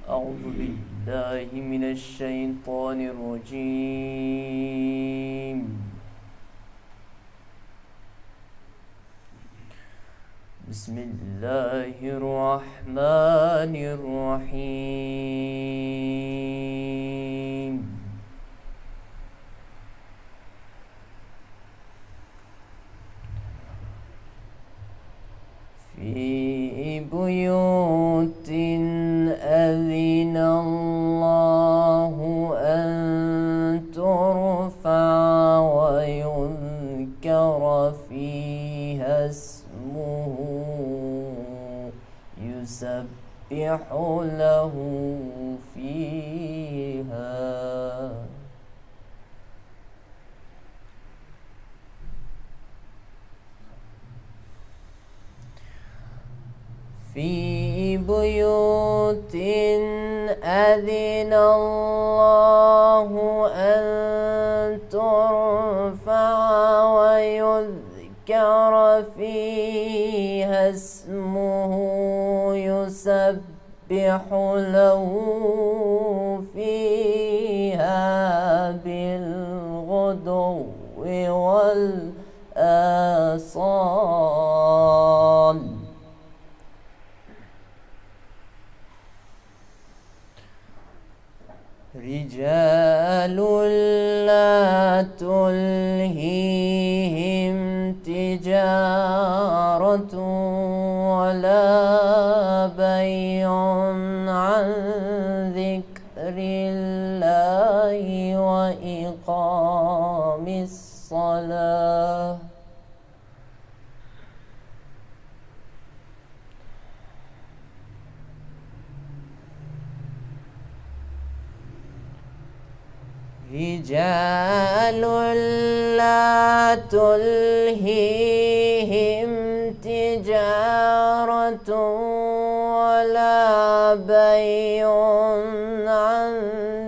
أعوذ بالله من الشيطان الرجيم. بسم الله الرحمن الرحيم. في بيوت أذن الله أن ترفع ويذكر فيها اسمه يسبح له فيها في بيوت أذن الله أن ترفع ويذكر فيها اسمه يسبح له فيها بالغدو والآصال. رجال لا تلهيهم تجارة ولا بيع عن ذكر الله وإقام الصلاة رجال لا تلهيهم تجارة ولا بيع عن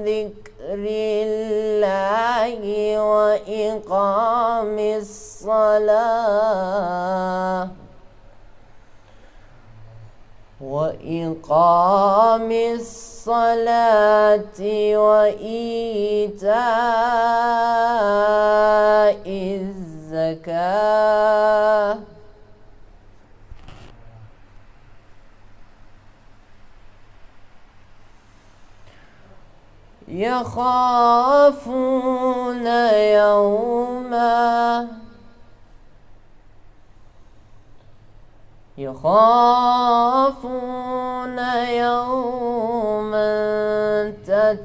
ذكر الله وإقام الصلاة وإيتاء الزكاة. يخافون يوما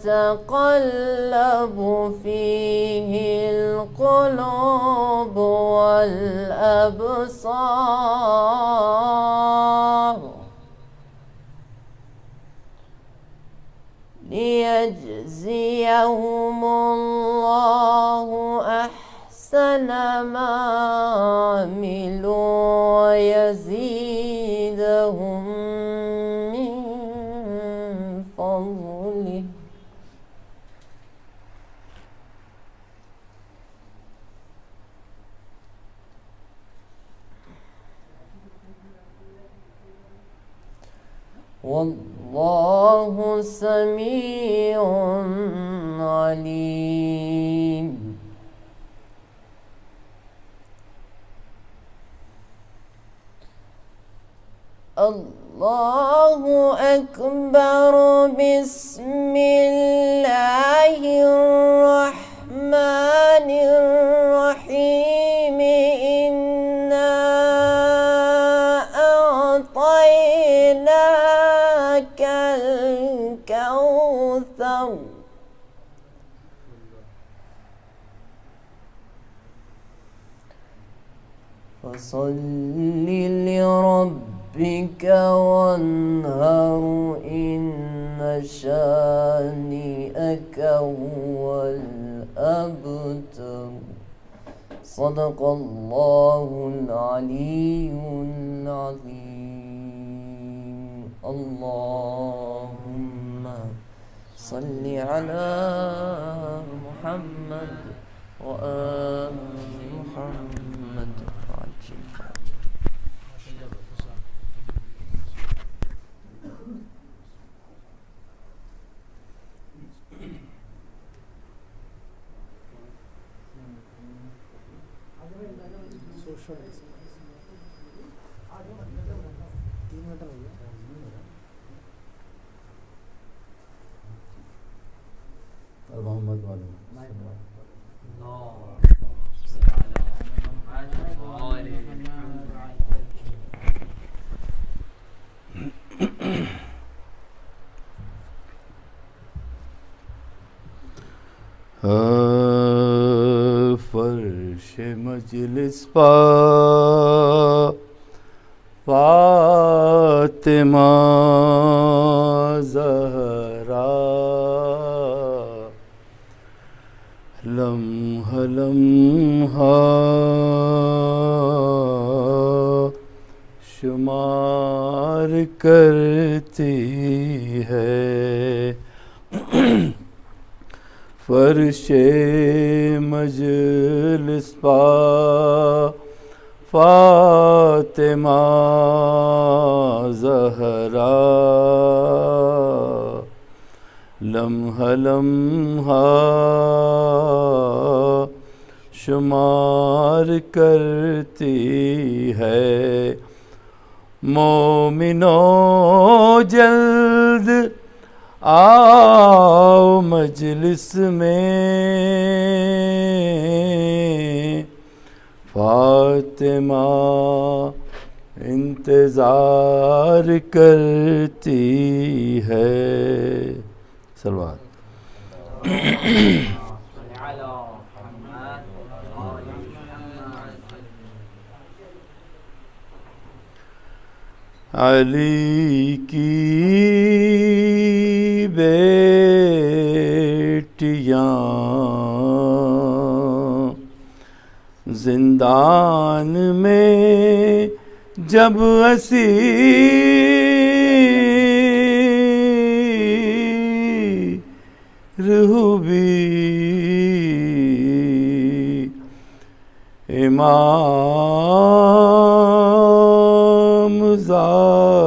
تتقلب فيه القلوب والأبصار ليجزيهم الله أحسن ما عملوا ويزيدهم من فضله. والله سميع عليم. الله أكبر. بسم الله الرحمن الرحيم. إنا أعطيناك الكوثر فصل لربك وانهر إن شانئك هو الأبتر. صدق الله العلي العظيم. اللهم صل على محمد وآل محمد عجل. محمد والے فرش مجلس پا فاطمہ زہرا لمحہ لمحہ شمار کرتی ہے فرش مجلس پا فاطمہ زہرا لمحہ لمحہ شمار کرتی ہے مومنوں جلد آؤ مجلس میں فاطمہ انتظار کرتی ہے سلوات علی کی بیٹیاں زندان میں جب اسیر ہوئی امام زادیاں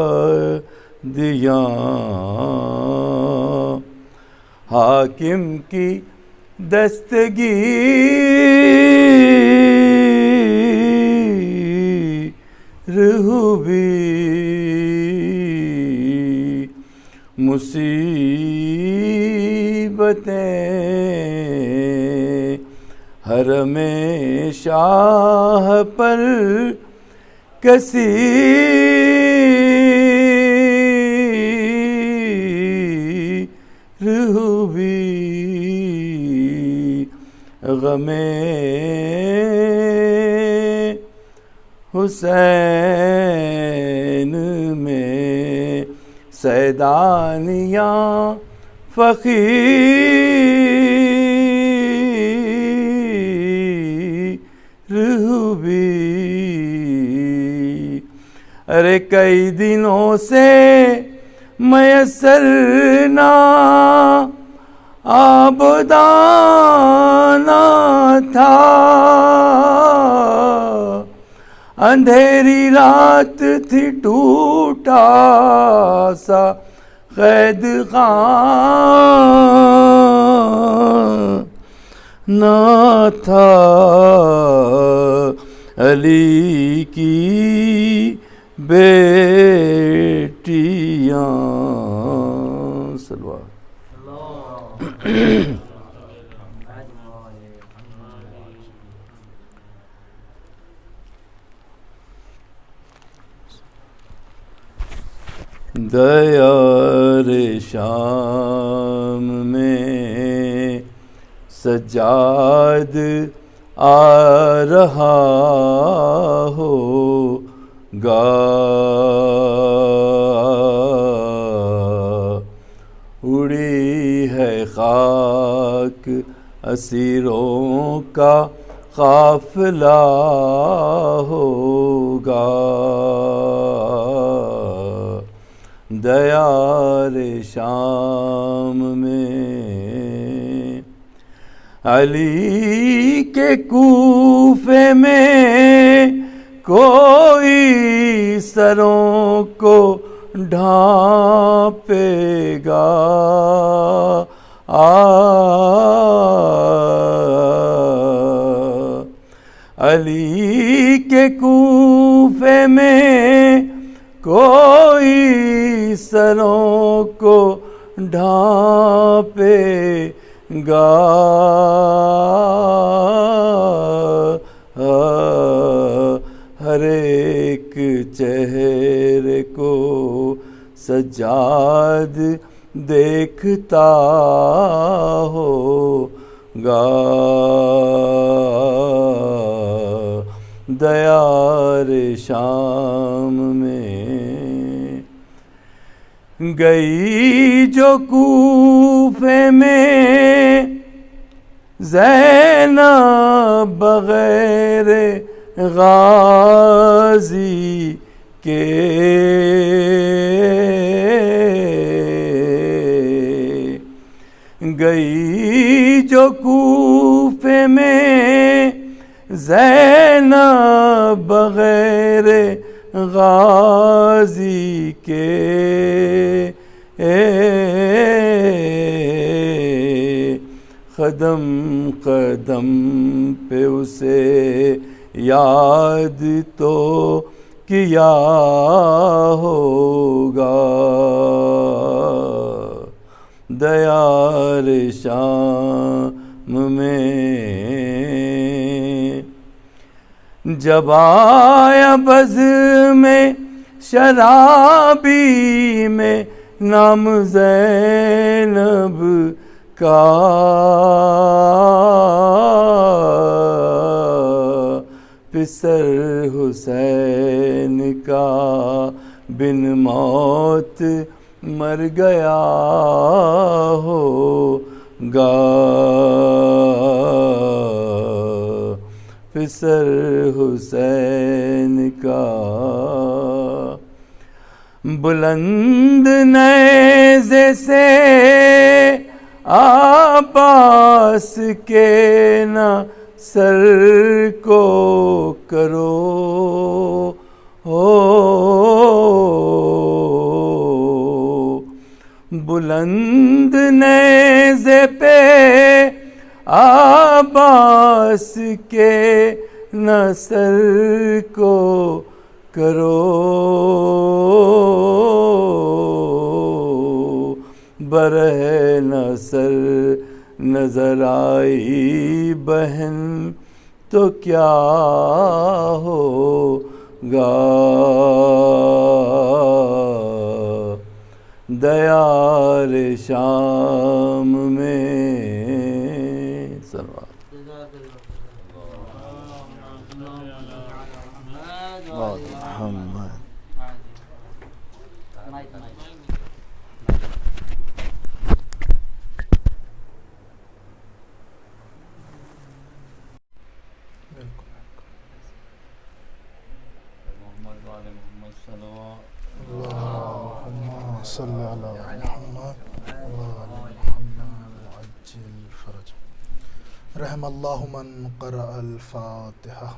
حاکم کی دستگیر ہوئی مصیبتیں حرم شاہ پر کثیر ہوئی غم حسین میں سیدانیاں فقیر ہوئی ارے کئی دنوں سے میسر نہ آبدانہ تھا اندھیری رات تھی ٹوٹا سا قید خانہ تھا علی کی بیٹیاں سلوات دیار شام میں سجاد آ رہا ہوگا اڑی ہے خاک اسیروں کا قافلہ ہوگا دیار شام میں علی کے کوفے میں کوئی سروں کو ڈھانپے گا علی کہ کوفے میں کوئی سروں کو ڈھانپے گا، ہر ایک چہرے کو سجاد دیکھتا ہوگا، دیار شام میں گئی جو کوفے میں زینب بغیر غازی کے، گئی جو کوفے میں زینب بغیر غازی کے، قدم قدم پہ اسے یاد تو کیا ہوگا، دیار شام میں جب آیا بز میں شرابی میں نام زینب کا، پسر حسین کا بن موت مر گیا ہوگا، پسر حسین کا بلند نیزے سے عباس کے نہ سر کو کرو، بلند نیزے پہ عباس کے نہ سر کو کرو، برہ نصر نظر آئی بہن تو کیا ہوگا، دیار شام میں سلوات محمد۔ اللهم صل على محمد وعلى محمد وعجل فرج، رحم اللہ من قرأ الفاتحہ۔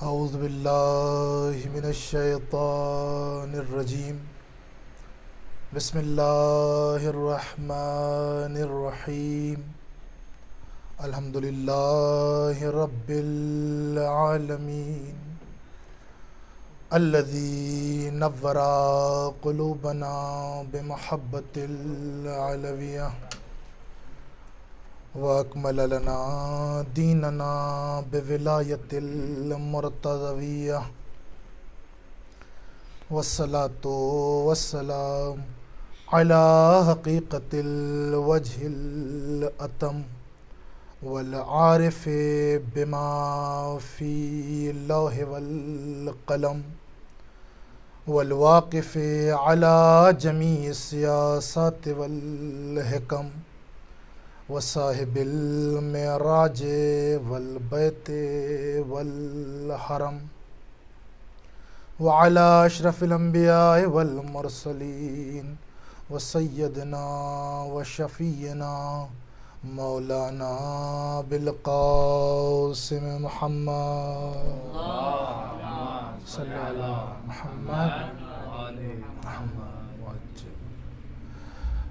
اعوذ باللہ من الشیطان الرجیم، بسم اللہ الرحمن الرحیم، الحمدللہ رب العالمین، الذی نور قلوبنا بمحبت العلویہ، وَأَكْمَلَ لَنَا دِينَنَا بِوِلَایَةِ الْمُرْتَضَوِیَّةِ، وَالصَّلَاةُ وَالسَّلَامُ عَلَى حَقِیقَةِ الْوَجْهِ الْأَتَمِّ، وَالْعَارِفِ بِمَا فِی اللَّوْحِ وَالْقَلَمِ، وَالْوَاقِفِ عَلَى جَمِيعِ السِّیَاسَاتِ وَالْحِکَمِ، وصاحب المعراج والبیت والحرم، وعلى اشرف الانبیاء والمرسلین، وسيدنا وشفينا مولانا بالقاسم محمد صلی علی محمد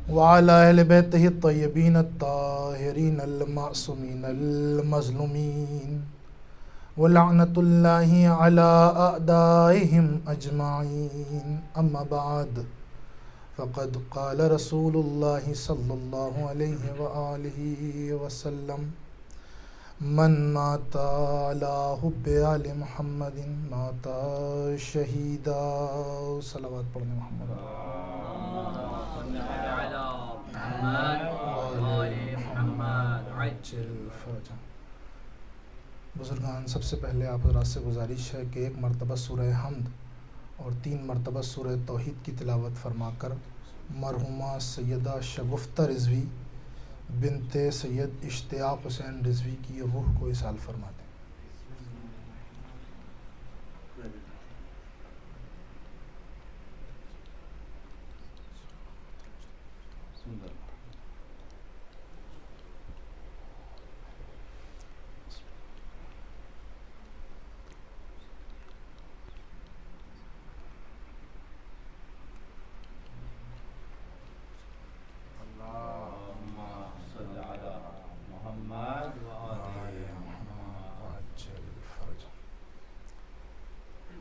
وعلى أهل بيته الطيبين الطاهرين المعصومين المظلومين ولعنة الله على أعدائهم أجمعين أما بعد فقد قال رسول الله صلى الله عليه وآله وسلم من مات على حب آل محمد مات شهيدا صلوات پڑھنے محمد بزرگان، سب سے پہلے آپ حضرات سے گزارش ہے کہ ایک مرتبہ سورہ حمد اور 3 مرتبہ سورہ توحید کی تلاوت فرما کر مرحومہ سیدہ شگفتہ رضوی بنت سید اشتیاق حسین رضوی کی روح کو اصال فرما دیں۔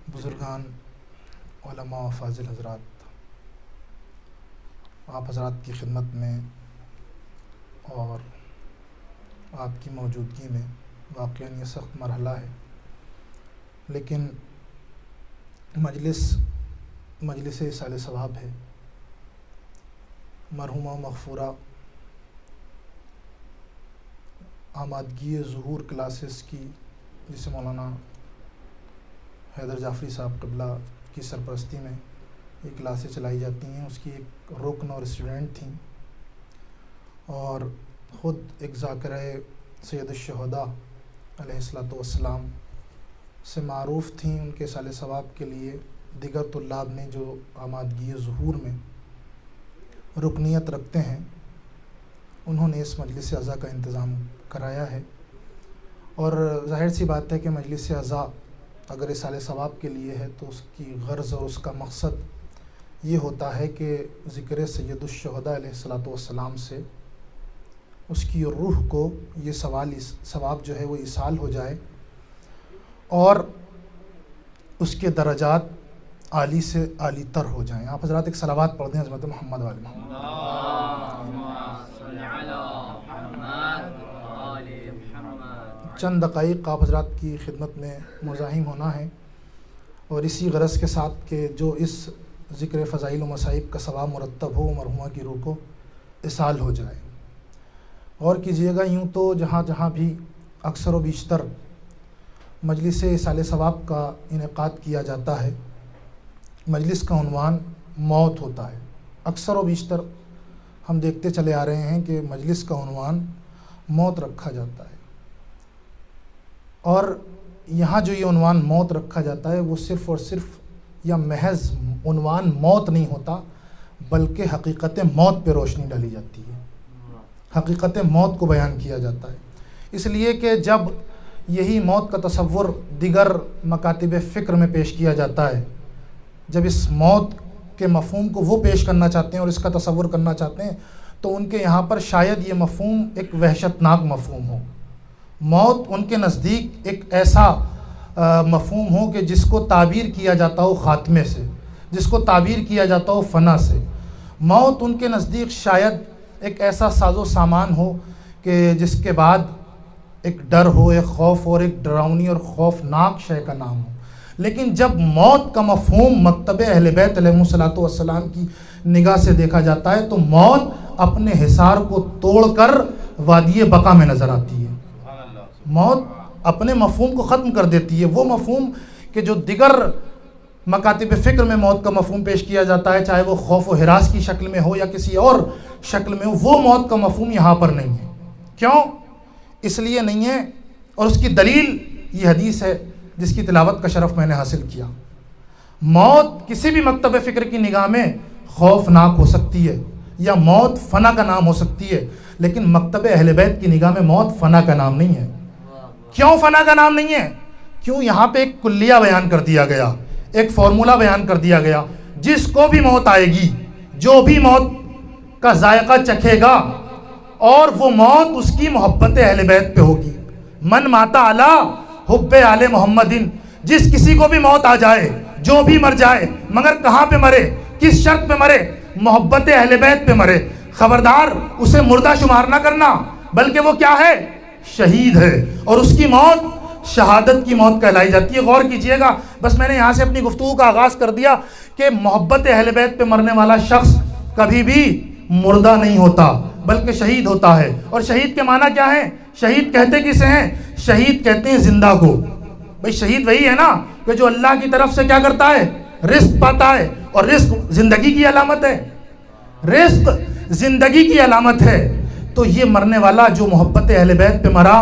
بزرگان، علماء و فاضل حضرات، آپ حضرات کی خدمت میں اور آپ کی موجودگی میں واقعاً یہ سخت مرحلہ ہے، لیکن مجلس ایصال ثواب ہے۔ مرحومہ مغفورہ آمادگی ظہور کلاسز کی، جسے مولانا حیدر جعفری صاحب قبلہ کی سرپرستی میں یہ کلاسیں چلائی جاتی ہیں، اس کی ایک رکن اور اسٹوڈنٹ تھیں، اور خود ایک ذاکرہ سید الشہداء علیہ السلام سے معروف تھیں۔ ان کے ایصال ثواب کے لیے دیگر طلاب نے جو آمادگی ظہور میں رکنیت رکھتے ہیں، انہوں نے اس مجلس اعزا کا انتظام کرایا ہے، اور ظاہر سی بات ہے کہ مجلس اعزا اگر ایصال ثواب کے لیے ہے تو اس کی غرض اور اس کا مقصد یہ ہوتا ہے کہ ذکر سید الشہداء علیہ السلام سے اس کی روح کو یہ ثواب جو ہے وہ ایصال ہو جائے، اور اس کے درجات عالی سے عالی تر ہو جائیں۔ آپ حضرات ایک صلوات پڑھ دیں عظمت محمد والے محمد۔ چند دقائق آپ حضرات کی خدمت میں مزاحم ہونا ہے، اور اسی غرض کے ساتھ کہ جو اس ذکر فضائل و مصائب کا ثواب مرتب ہو، مرحومہ کی روح کو ایصال ہو جائے۔ غور کیجئے گا، یوں تو جہاں جہاں بھی اکثر و بیشتر مجلس ایصال ثواب کا انعقاد کیا جاتا ہے، مجلس کا عنوان موت ہوتا ہے۔ اکثر و بیشتر ہم دیکھتے چلے آ رہے ہیں کہ مجلس کا عنوان موت رکھا جاتا ہے، اور یہاں جو یہ عنوان موت رکھا جاتا ہے وہ صرف اور صرف یا محض عنوان موت نہیں ہوتا، بلکہ حقیقت موت پہ روشنی ڈالی جاتی ہے، حقیقت موت کو بیان کیا جاتا ہے۔ اس لیے کہ جب یہی موت کا تصور دیگر مکاتب فکر میں پیش کیا جاتا ہے، جب اس موت کے مفہوم کو وہ پیش کرنا چاہتے ہیں اور اس کا تصور کرنا چاہتے ہیں، تو ان کے یہاں پر شاید یہ مفہوم ایک وحشتناک مفہوم ہو۔ موت ان کے نزدیک ایک ایسا مفہوم ہو کہ جس کو تعبیر کیا جاتا ہو خاتمے سے، جس کو تعبیر کیا جاتا ہو فنا سے۔ موت ان کے نزدیک شاید ایک ایسا ساز و سامان ہو کہ جس کے بعد ایک ڈر ہو، ایک خوف اور ایک ڈراؤنی اور خوفناک شے کا نام ہو۔ لیکن جب موت کا مفہوم مکتب اہل بیت علیہ السلام کی نگاہ سے دیکھا جاتا ہے تو موت اپنے حصار کو توڑ کر وادی بقا میں نظر آتی ہے۔ موت اپنے مفہوم کو ختم کر دیتی ہے، وہ مفہوم کہ جو دیگر مکاتب فکر میں موت کا مفہوم پیش کیا جاتا ہے، چاہے وہ خوف و ہراس کی شکل میں ہو یا کسی اور شکل میں ہو، وہ موت کا مفہوم یہاں پر نہیں ہے۔ کیوں؟ اس لیے نہیں ہے، اور اس کی دلیل یہ حدیث ہے جس کی تلاوت کا شرف میں نے حاصل کیا۔ موت کسی بھی مکتب فکر کی نگاہ میں خوفناک ہو سکتی ہے یا موت فنا کا نام ہو سکتی ہے، لیکن مکتب اہل بیت کی نگاہ میں موت فنا کا نام نہیں ہے۔ کیوں فنا کا نام نہیں ہے؟ کیوں یہاں پہ ایک کلیہ بیان کر دیا گیا، ایک فارمولا بیان کر دیا گیا، جس کو بھی موت آئے گی، جو بھی موت کا ذائقہ چکھے گا، اور وہ موت اس کی محبت اہل بیت پہ ہوگی۔ من ماتا علی حب آل محمد، جس کسی کو بھی موت آ جائے، جو بھی مر جائے، مگر کہاں پہ مرے، کس شرط پہ مرے؟ محبت اہل بیت پہ مرے۔ خبردار اسے مردہ شمار نہ کرنا، بلکہ وہ کیا ہے؟ شہید ہے، اور اس کی موت شہادت کی موت کہلائی جاتی ہے۔ غور کیجئے گا، بس میں نے یہاں سے اپنی گفتگو کا آغاز کر دیا کہ محبت اہل بیت پہ مرنے والا شخص کبھی بھی مردہ نہیں ہوتا بلکہ شہید ہوتا ہے۔ اور شہید کے معنی کیا ہے؟ شہید کہتے کسے ہیں؟ شہید کہتے ہیں زندہ کو۔ بھئی شہید وہی ہے نا کہ جو اللہ کی طرف سے کیا کرتا ہے؟ رزق پاتا ہے، اور رزق زندگی کی علامت ہے، رزق زندگی کی علامت ہے۔ تو یہ مرنے والا جو محبت اہل بیت پہ مرا،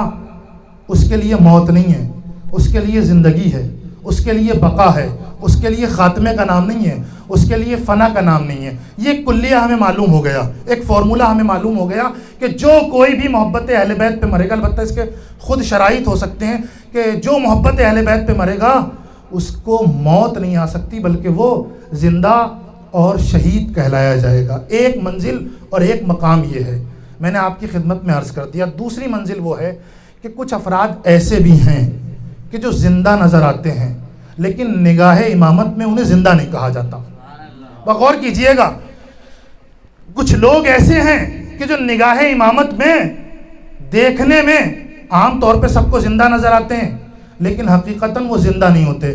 اس کے لیے موت نہیں ہے، اس کے لیے زندگی ہے، اس کے لیے بقا ہے، اس کے لیے خاتمے کا نام نہیں ہے، اس کے لیے فنا کا نام نہیں ہے۔ یہ کلیہ ہمیں معلوم ہو گیا، ایک فارمولا ہمیں معلوم ہو گیا کہ جو کوئی بھی محبت اہل بیت پہ مرے گا، البتہ اس کے خود شرائط ہو سکتے ہیں کہ جو محبت اہل بیت پہ مرے گا اس کو موت نہیں آ سکتی، بلکہ وہ زندہ اور شہید کہلایا جائے گا۔ ایک منزل اور ایک مقام یہ ہے، میں نے آپ کی خدمت میں عرض کر دیا۔ دوسری منزل وہ ہے کہ کچھ افراد ایسے بھی ہیں کہ جو زندہ نظر آتے ہیں، لیکن نگاہ امامت میں انہیں زندہ نہیں کہا جاتا۔ غور کیجئے گا، کچھ لوگ ایسے ہیں کہ جو نگاہ امامت میں دیکھنے میں عام طور پہ سب کو زندہ نظر آتے ہیں، لیکن حقیقتاً وہ زندہ نہیں ہوتے۔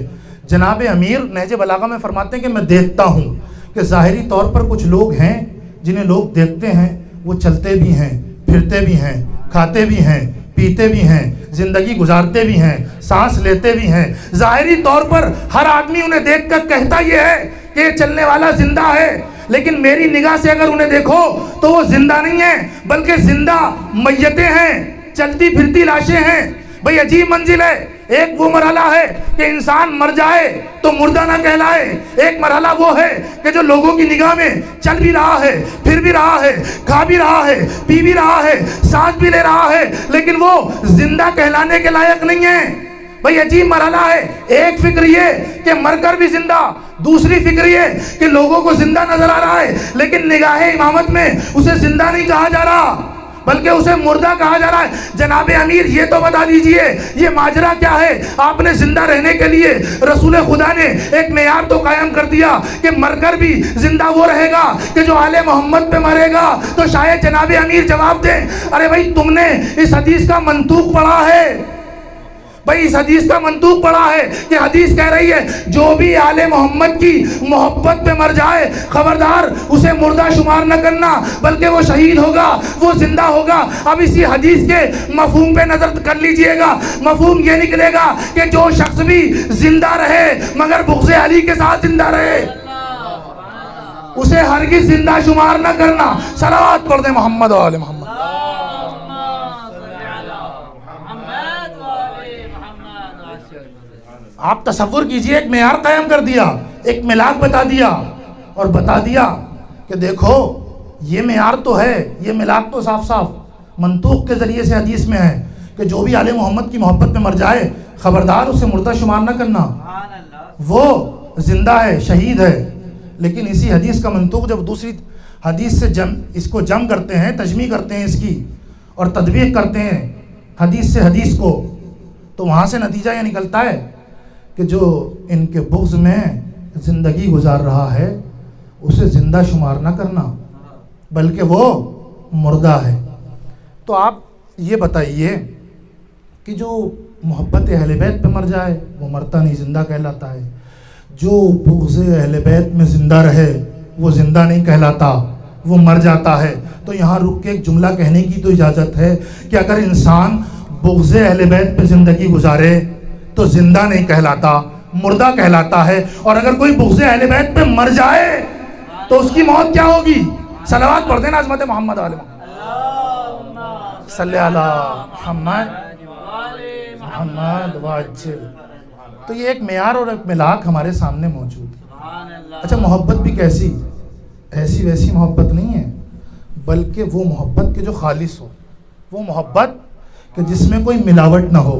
جناب امیر نہج بلاغہ میں فرماتے ہیں کہ میں دیکھتا ہوں کہ ظاہری طور پر کچھ لوگ ہیں جنہیں لوگ دیکھتے ہیں، وہ چلتے بھی ہیں، پھرتے بھی ہیں، کھاتے بھی ہیں، پیتے بھی ہیں، زندگی گزارتے بھی ہیں، سانس لیتے بھی ہیں۔ ظاہری طور پر ہر آدمی انہیں دیکھ کر کہتا یہ ہے کہ یہ چلنے والا زندہ ہے، لیکن میری نگاہ سے اگر انہیں دیکھو تو وہ زندہ نہیں ہیں بلکہ زندہ میتیں ہیں، چلتی پھرتی لاشیں ہیں۔ بھئی عجیب منزل ہے۔ ایک وہ مرحلہ ہے کہ انسان مر جائے تو مردہ نہ کہلائے، ایک مرحلہ وہ ہے کہ جو لوگوں کی نگاہ میں چل بھی رہا ہے، پھر بھی رہا ہے، کھا بھی رہا ہے، پی بھی رہا ہے، سانس بھی لے رہا ہے، لیکن وہ زندہ کہلانے کے لائق نہیں ہے۔ بھئی عجیب مرحلہ ہے۔ ایک فکر یہ کہ مر کر بھی زندہ، دوسری فکر یہ کہ لوگوں کو زندہ نظر آ رہا ہے لیکن نگاہ امامت میں اسے زندہ نہیں کہا جا رہا بلکہ اسے مردہ کہا جا رہا ہے۔ جناب امیر یہ تو بتا دیجئے یہ ماجرا کیا ہے؟ آپ نے زندہ رہنے کے لیے رسول خدا نے ایک معیار تو قائم کر دیا کہ مر کر بھی زندہ وہ رہے گا کہ جو آل محمد پہ مرے گا۔ تو شاید جناب امیر جواب دیں، ارے بھائی تم نے اس حدیث کا منطوق پڑھا ہے؟ بھائی اس حدیث کا منطوق پڑھا ہے کہ حدیث کہہ رہی ہے جو بھی آل محمد کی محبت پہ مر جائے خبردار اسے مردہ شمار نہ کرنا بلکہ وہ شہید ہوگا، وہ زندہ ہوگا۔ اب اسی حدیث کے مفہوم پہ نظر کر لیجئے گا، مفہوم یہ نکلے گا کہ جو شخص بھی زندہ رہے مگر بغض علی کے ساتھ زندہ رہے اسے ہرگز زندہ شمار نہ کرنا۔ صلوات پڑھ دیں محمد و آل محمد۔ آپ تصور کیجئے ایک معیار قائم کر دیا، ایک ملاک بتا دیا اور بتا دیا کہ دیکھو یہ معیار تو ہے، یہ ملاک تو صاف صاف منطوق کے ذریعے سے حدیث میں ہے کہ جو بھی آل محمد کی محبت میں مر جائے خبردار اسے مردہ شمار نہ کرنا، وہ زندہ ہے، شہید ہے۔ لیکن اسی حدیث کا منطوق جب دوسری حدیث سے اس کو جم کرتے ہیں، تجمیع کرتے ہیں اس کی اور تطبیق کرتے ہیں حدیث سے حدیث کو، تو وہاں سے نتیجہ یہ نکلتا ہے کہ جو ان کے بغض میں زندگی گزار رہا ہے اسے زندہ شمار نہ کرنا بلکہ وہ مردہ ہے۔ تو آپ یہ بتائیے کہ جو محبت اہل بیت پہ مر جائے وہ مرتا نہیں، زندہ کہلاتا ہے، جو بغض اہل بیت میں زندہ رہے وہ زندہ نہیں کہلاتا، وہ مر جاتا ہے۔ تو یہاں رک کے ایک جملہ کہنے کی تو اجازت ہے کہ اگر انسان بغض اہل بیت پہ زندگی گزارے تو زندہ نہیں کہلاتا، مردہ کہلاتا ہے، اور اگر کوئی بغض اہل بیت پہ مر جائے تو اس کی موت کیا ہوگی؟ صلوات پڑھ دینا عظمت محمد علیہ صلی اللہ محمد واجب۔ تو یہ ایک معیار اور ایک ملاک ہمارے سامنے موجود ہے۔ اچھا محبت بھی کیسی ایسی ویسی محبت نہیں ہے، بلکہ وہ محبت کہ جو خالص ہو، وہ محبت کہ جس میں کوئی ملاوٹ نہ ہو.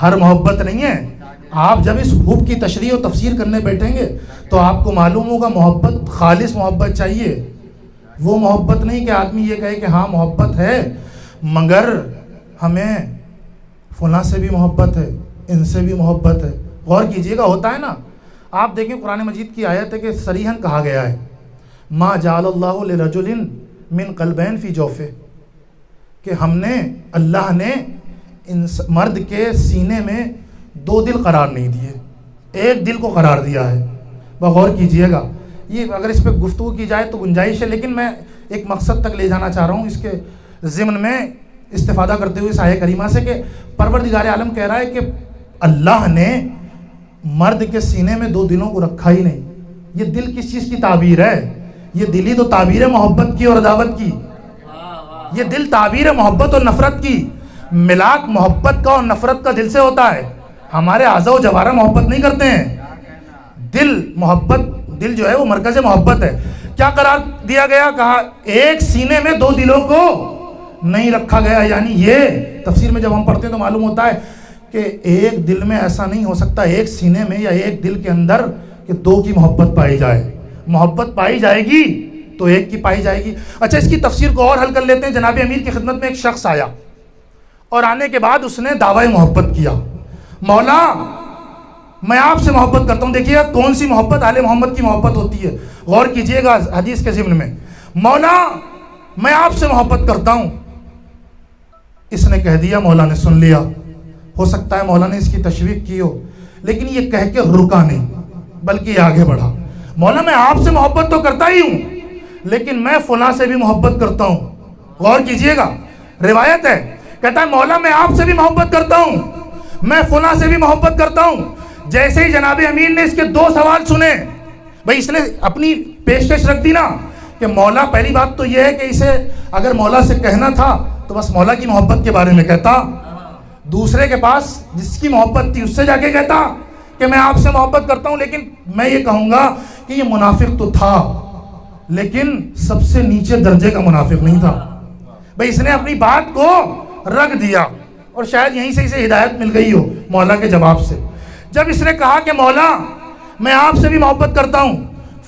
ہر محبت نہیں ہے. آپ جب اس حب کی تشریح و تفسیر کرنے بیٹھیں گے تو آپ کو معلوم ہوگا محبت خالص محبت چاہیے. وہ محبت نہیں کہ آدمی یہ کہے کہ ہاں محبت ہے مگر ہمیں فلاں سے بھی محبت ہے، ان سے بھی محبت ہے. غور کیجئے گا، ہوتا ہے نا. آپ دیکھیں قرآن مجید کی آیت ہے کہ صریحاً کہا گیا ہے ما جعل اللہ لرجل من قلبین فی جوفہ، کہ ہم نے، اللہ نے مرد کے سینے میں دو دل قرار نہیں دیے، ایک دل کو قرار دیا ہے. غور کیجئے گا. یہ اگر اس پہ گفتگو کی جائے تو گنجائش ہے، لیکن میں ایک مقصد تک لے جانا چاہ رہا ہوں اس کے ضمن میں استفادہ کرتے ہوئے اس آیہ کریمہ سے کہ پروردگار عالم کہہ رہا ہے کہ اللہ نے مرد کے سینے میں دو دلوں کو رکھا ہی نہیں. یہ دل کس چیز کی تعبیر ہے؟ یہ دل ہی تو تعبیر ہے محبت کی اور عداوت کی. یہ دل تعبیر ہے محبت اور نفرت کی. ملاک محبت کا اور نفرت کا دل سے ہوتا ہے. ہمارے اعضاء و جوارح محبت نہیں کرتے ہیں. دل محبت، دل جو ہے وہ مرکز محبت ہے. کیا قرار دیا گیا؟ کہا ایک سینے میں دو دلوں کو نہیں رکھا گیا. یعنی یہ تفسیر میں جب ہم پڑھتے ہیں تو معلوم ہوتا ہے کہ ایک دل میں ایسا نہیں ہو سکتا، ایک سینے میں یا ایک دل کے اندر کہ دو کی محبت پائی جائے. محبت پائی جائے گی تو ایک کی پائی جائے گی. اچھا، اس کی تفسیر کو اور حل کر لیتے ہیں. جناب امیر کی خدمت میں ایک شخص آیا اور آنے کے بعد اس نے دعوی محبت کیا، مولا میں آپ سے محبت کرتا ہوں. دیکھیے کون سی محبت آل محمد کی محبت ہوتی ہے. غور کیجئے گا حدیث کے ضمن میں. مولا میں آپ سے محبت کرتا ہوں. اس نے کہہ دیا، مولا نے سن لیا. ہو سکتا ہے مولا نے اس کی تشویق کی ہو، لیکن یہ کہہ کے رکا نہیں بلکہ یہ آگے بڑھا. مولا میں آپ سے محبت تو کرتا ہی ہوں لیکن میں فلاں سے بھی محبت کرتا ہوں. غور کیجئے گا، روایت ہے، کہتا ہے مولا میں آپ سے بھی محبت کرتا ہوں، میں فلاں سے بھی محبت کرتا ہوں. جیسے ہی جناب امیر نے اس کے دو سوال سنے، بھئی اس نے اپنی پیشکش رکھ دی نا کہ مولا، پہلی بات تو یہ ہے کہ اسے اگر مولا سے کہنا تھا تو بس مولا کی محبت کے بارے میں کہتا، دوسرے کے پاس جس کی محبت تھی اس سے جا کے کہتا کہ میں آپ سے محبت کرتا ہوں. لیکن میں یہ کہوں گا کہ یہ منافق تو تھا لیکن سب سے نیچے درجے کا منافق نہیں تھا. بھئی اس نے اپنی بات کو رکھ دیا اور شاید یہیں سے اسے ہدایت مل گئی ہو مولا کے جواب سے. جب اس نے کہا کہ مولا میں آپ سے بھی محبت کرتا ہوں،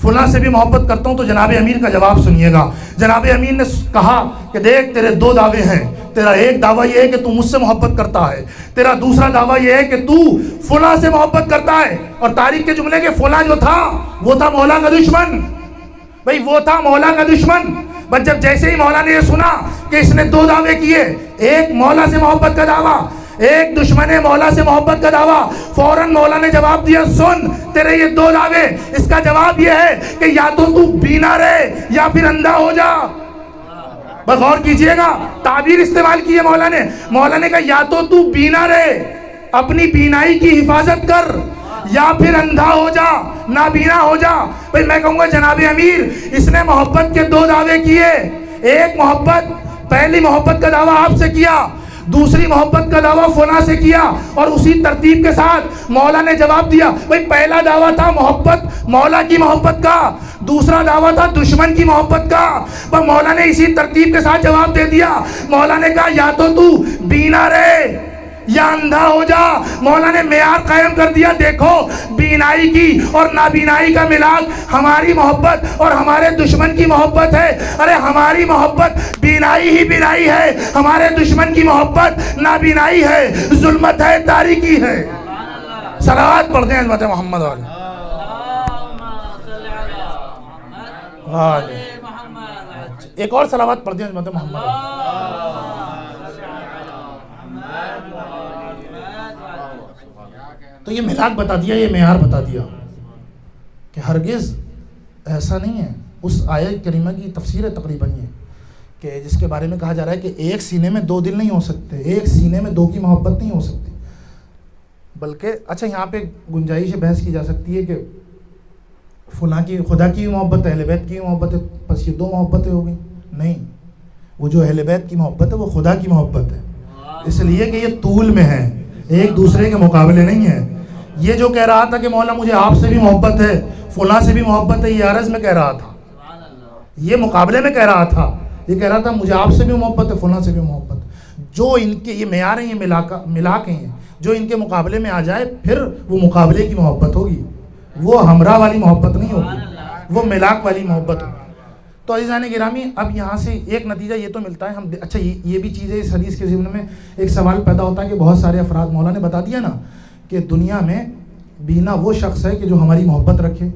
فلاں سے بھی محبت کرتا ہوں، تو جناب امیر کا جواب سنیے گا. جناب امیر نے کہا کہ دیکھ تیرے دو دعوے ہیں. تیرا ایک دعویٰ یہ ہے کہ تو مجھ سے محبت کرتا ہے، تیرا دوسرا دعویٰ یہ ہے کہ تو فلاں سے محبت کرتا ہے. اور تاریخ کے جملے کے فلاں جو تھا وہ تھا مولا کا دشمن. بھئی وہ تھا مولا کا دشمن. بس جب جیسے ہی مولا نے یہ سنا کہ اس نے دو دعوے کیے، ایک مولا سے محبت کا دعویٰ، ایک دشمن مولا سے محبت کا دعویٰ، فوراً مولا نے جواب دیا، سن تیرے یہ دو دعوے، اس کا جواب یہ ہے کہ یا تو بینا رہے یا پھر اندھا ہو جا. غور کیجئے گا، تعبیر استعمال کی ہے مولا نے. مولا نے کہا یا تو بینا رہے، اپنی بینائی کی حفاظت کر، یا پھر اندھا ہو جا، نابینا ہو جا. بھئی میں کہوں گا جناب امیر اس نے محبت کے دو دعوے کیے. ایک محبت، پہلی محبت کا دعویٰ آپ سے کیا، دوسری محبت کا دعویٰ فلاں سے کیا، اور اسی ترتیب کے ساتھ مولا نے جواب دیا. بھئی پہلا دعویٰ تھا محبت مولا کی محبت کا، دوسرا دعویٰ تھا دشمن کی محبت کا. پر مولا نے اسی ترتیب کے ساتھ جواب دے دیا. مولا نے کہا یا تو بینا رہے یا اندھا ہو جا. مولا نے معیار قائم کر دیا، دیکھو بینائی کی اور نابینائی کا ملاک ہماری محبت اور ہمارے دشمن کی محبت ہے. ارے ہماری محبت بینائی ہی بینائی ہے، ہمارے دشمن کی محبت نابینائی ہے، ظلمت ہے، تاریکی ہے. صلوات پڑھ دیں عظمت محمد والے. ایک اور صلوات پڑھ دیں عظمت محمد والے. تو یہ ملاک بتا دیا، یہ معیار بتا دیا کہ ہرگز ایسا نہیں ہے. اس آیت کریمہ کی تفسیر ہے تقریباً یہ کہ جس کے بارے میں کہا جا رہا ہے کہ ایک سینے میں دو دل نہیں ہو سکتے، ایک سینے میں دو کی محبت نہیں ہو سکتی. بلکہ اچھا یہاں پہ گنجائش بحث کی جا سکتی ہے کہ فلاں کی خدا کی محبت ہے، اہل بیت کی محبت ہے، بس یہ دو محبتیں ہو گئی. نہیں، وہ جو اہل بیت کی محبت ہے وہ خدا کی محبت ہے، اس لیے کہ یہ طول میں ہے، ایک دوسرے کے مقابلے نہیں ہے. یہ جو کہہ رہا تھا کہ مولا مجھے آپ سے بھی محبت ہے، فلاں سے بھی محبت ہے، یہ عرض میں کہہ رہا تھا. یہ مقابلے میں کہہ رہا تھا، یہ کہہ رہا تھا مجھے آپ سے بھی محبت ہے، فلاں سے بھی محبت ہے۔ جو ان کے یہ معیار ہیں، یہ ملا کے ہیں، جو ان کے مقابلے میں آ جائے پھر وہ مقابلے کی محبت ہوگی، وہ ہمراہ والی محبت نہیں ہوگی، وہ ملاک والی محبت ہوگی۔ تو عزیزان گرامی، اب یہاں سے ایک نتیجہ یہ تو ملتا ہے، ہم اچھا یہ بھی چیز ہے اس حدیث کے ضمن میں ایک سوال پیدا ہوتا ہے کہ بہت سارے افراد، مولا نے بتا دیا نا کہ دنیا میں بینا وہ شخص ہے کہ جو ہماری محبت رکھے،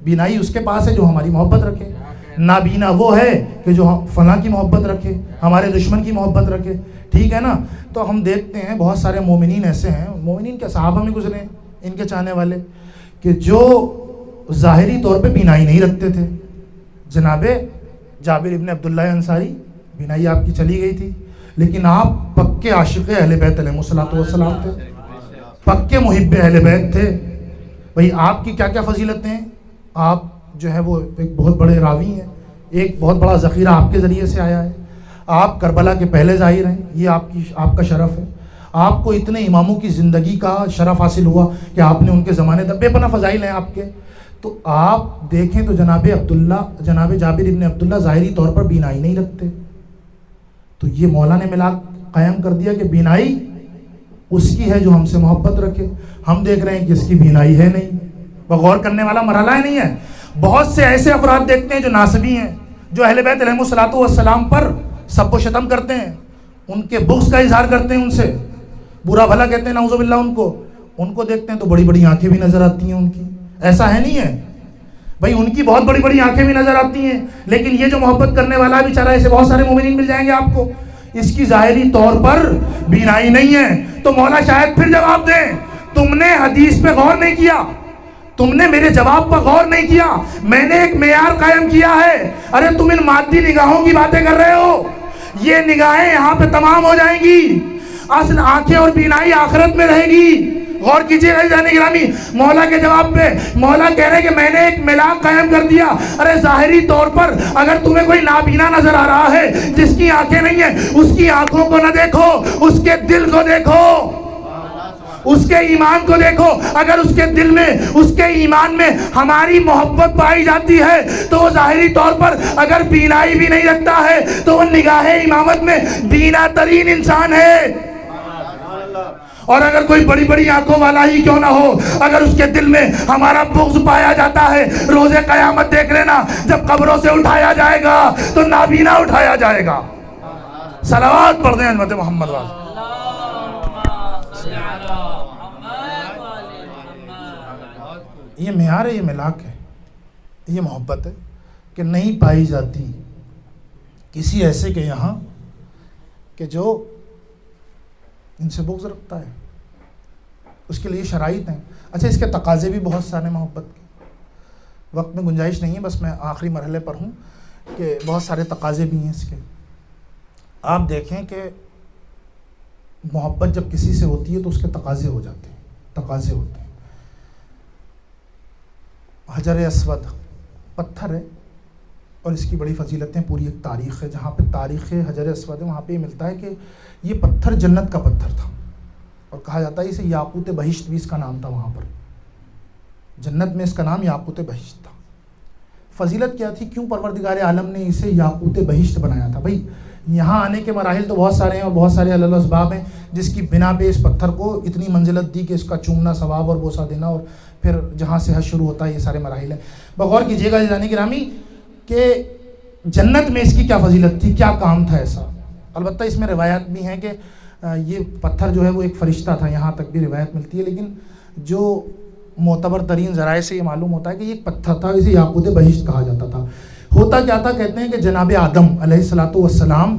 بینائی اس کے پاس ہے جو ہماری محبت رکھے، نابینا وہ ہے کہ جو فلاں کی محبت رکھے، ہمارے دشمن کی محبت رکھے، ٹھیک ہے نا۔ تو ہم دیکھتے ہیں بہت سارے مومنین ایسے ہیں، مومنین کے صحابہ میں گزرے ہیں ان کے چاہنے والے، کہ جو ظاہری طور پہ بینائی نہیں رکھتے تھے۔ جناب جابر ابن عبداللہ انصاری، بینائی آپ کی چلی گئی تھی، لیکن آپ پکے عاشق اہل بیت علیہ الصلوۃ والسلام تھے، پکے محب اہل بیت تھے۔ بھئی آپ کی کیا کیا فضیلتیں ہیں، آپ جو ہے وہ ایک بہت بڑے راوی ہیں، ایک بہت بڑا ذخیرہ آپ کے ذریعے سے آیا ہے، آپ کربلا کے پہلے ظاہر ہیں، یہ آپ کا شرف ہے۔ آپ کو اتنے اماموں کی زندگی کا شرف حاصل ہوا کہ آپ نے ان کے زمانے تک بے پناہ فضائل ہیں آپ کے۔ تو آپ دیکھیں تو جناب جابر ابن عبداللہ ظاہری طور پر بینائی نہیں رکھتے، تو یہ مولا نے ملا قائم کر دیا کہ بینائی اس کی ہے جو ہم سے محبت رکھے۔ ہم دیکھ رہے ہیں کہ اس کی بینائی ہے نہیں، غور کرنے والا مرحلہ ہی نہیں ہے۔ بہت سے ایسے افراد دیکھتے ہیں جو ناسبی ہیں، جو اہل بیت علیہ الصلوۃ والسلام پر سب و شتم کرتے ہیں، ان کے بغض کا اظہار کرتے ہیں، ان سے برا بھلا کہتے ہیں، نعوذ باللہ۔ ان کو دیکھتے ہیں تو بڑی بڑی آنکھیں بھی نظر آتی ہیں ان کی، ایسا ہے نہیں ہے بھائی، ان کی بہت بڑی بڑی آنکھیں بھی نظر آتی ہیں، لیکن یہ جو محبت کرنے والا ہے بیچارہ، ایسے بہت سارے مومنین مل جائیں گے آپ کو، اس کی ظاہری طور پر بینائی نہیں ہے۔ تو مولا شاید پھر جواب دیں، تم نے حدیث پہ غور نہیں کیا، تم نے میرے جواب پر غور نہیں کیا، میں نے ایک معیار قائم کیا ہے۔ ارے تم ان مادی نگاہوں کی باتیں کر رہے ہو، یہ نگاہیں یہاں پہ تمام ہو جائیں گی، اصل آنکھیں اور بینائی آخرت میں رہے گی۔ غور کیجئے عزیزان گرامی، مولا کے جواب پہ مولا کہہ رہے کہ میں نے ایک ملاک قائم کر دیا۔ ارے ظاہری طور پر اگر تمہیں کوئی نابینا نظر آ رہا ہے جس کی آنکھیں نہیں ہیں، اس کی آنکھوں کو نہ دیکھو، اس کے دل کو دیکھو، اس کے ایمان کو دیکھو۔ اگر اس کے دل میں، اس کے ایمان میں ہماری محبت پائی جاتی ہے تو وہ ظاہری طور پر اگر بینائی بھی نہیں رکھتا ہے تو وہ نگاہ امامت میں بینا ترین انسان ہے۔ اور اگر کوئی بڑی بڑی آنکھوں والا ہی کیوں نہ ہو، اگر اس کے دل میں ہمارا بغض پایا جاتا ہے، روز قیامت دیکھ لینا، جب قبروں سے اٹھایا جائے گا تو نابینا اٹھایا جائے گا۔ صلوات پڑھ دیں حضرت محمد والا۔ یہ معیار ہے، یہ ملاک ہے، یہ محبت ہے کہ نہیں پائی جاتی کسی ایسے کے یہاں کہ جو ان سے بغض رکھتا ہے۔ اس کے لیے شرائط ہیں۔ اچھا، اس کے تقاضے بھی بہت سارے محبت کے، وقت میں گنجائش نہیں ہے، بس میں آخری مرحلے پر ہوں کہ بہت سارے تقاضے بھی ہیں اس کے۔ آپ دیکھیں کہ محبت جب کسی سے ہوتی ہے تو اس کے تقاضے ہو جاتے ہیں، تقاضے ہوتے ہیں۔ حجر اسود پتھر ہے اور اس کی بڑی فضیلتیں، پوری ایک تاریخ ہے۔ جہاں پہ تاریخ حجر اسود ہے وہاں پہ یہ ملتا ہے کہ یہ پتھر جنت کا پتھر تھا، اور کہا جاتا ہے اسے یاقوت بہشت بھی اس کا نام تھا۔ وہاں پر جنت میں اس کا نام یاقوت بہشت تھا۔ فضیلت کیا تھی، کیوں پروردگار عالم نے اسے یاقوت بہشت بنایا تھا؟ بھائی یہاں آنے کے مراحل تو بہت سارے ہیں اور بہت سارے علل اسباب ہیں جس کی بنا پہ اس پتھر کو اتنی منزلت دی کہ اس کا چومنا ثواب اور بوسہ دینا، اور پھر جہاں سے حج شروع ہوتا ہے، یہ سارے مراحل ہیں۔ بغور کیجیے گا عزیزان گرامی کہ جنت میں اس کی کیا فضیلت تھی، کیا کام تھا ایسا۔ البتہ اس میں روایات بھی ہیں کہ یہ پتھر جو ہے وہ ایک فرشتہ تھا، یہاں تک بھی روایت ملتی ہے، لیکن جو معتبر ترین ذرائع سے یہ معلوم ہوتا ہے کہ یہ ایک پتھر تھا، اسے یاقوت بہشت کہا جاتا تھا۔ ہوتا کیا تھا، کہتے ہیں کہ جناب آدم علیہ الصلوۃ والسلام